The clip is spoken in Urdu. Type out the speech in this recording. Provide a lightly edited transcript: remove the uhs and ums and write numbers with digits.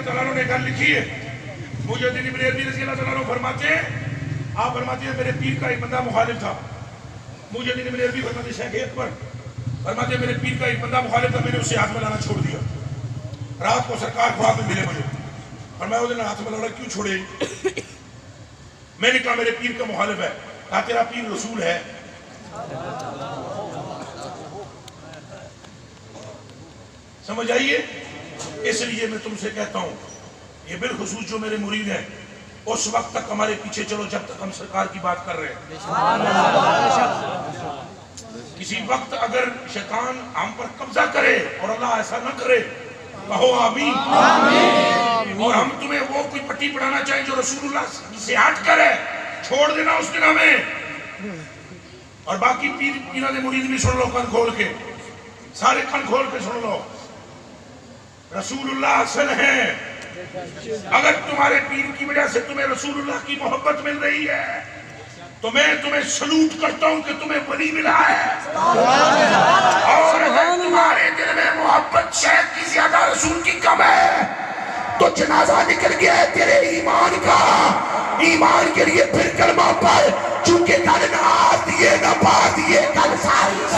اللہ تعالیٰ نے گل لکھی ہے. مجاہدین ابن عربی رضی اللہ تعالیٰ فرماتے ہیں، آپ فرماتے ہیں میرے پیر کا ایک بندہ مخالف تھا. مجاہدین ابن عربی فرماتے شیخ اکبر فرماتے ہیں میرے پیر کا ایک بندہ مخالف تھا، میں نے اسے ہاتھ ملانا چھوڑ دیا. رات کو سرکار خواب میں ملے مجھے، فرمایا وہ ہاتھ ملانا کیوں چھوڑے؟ میں نے کہا میرے پیر کا مخالف ہے. کہا تیرا پیر رسول ہے. سمجھ آئیے؟ اس لیے میں تم سے کہتا ہوں یہ بالخصوص جو میرے مرید ہیں، اس وقت تک ہمارے پیچھے چلو جب تک ہم سرکار کی بات کر رہے ہیں. کسی وقت اگر شیطان ہم پر قبضہ کرے اور اللہ ایسا نہ کرے، کہو آمین. اور ہم تمہیں وہ کوئی پٹی پڑھانا چاہیں جو رسول اللہ سے ہٹ کرے، چھوڑ دینا اس دن ہمیں. اور باقی پیروں نے مرید بھی سن لو کن کھول کے، سارے کن کھول کے سن لو. رسول اللہ اصل ہیں. اگر تمہارے پیر کی وجہ سے تمہیں رسول اللہ کی محبت مل رہی ہے تو میں تمہیں سلوٹ کرتا ہوں کہ تمہیں ولی ملا ہے. اور اگر تمہارے دل میں محبت شیخ کی زیادہ رسول کی کم ہے تو جنازہ نکل گیا ہے تیرے ایمان کا. ایمان کے لیے پھر کلمہ پڑھ، چونکہ کل نہ آ دیے نہ پا دیے کل ساری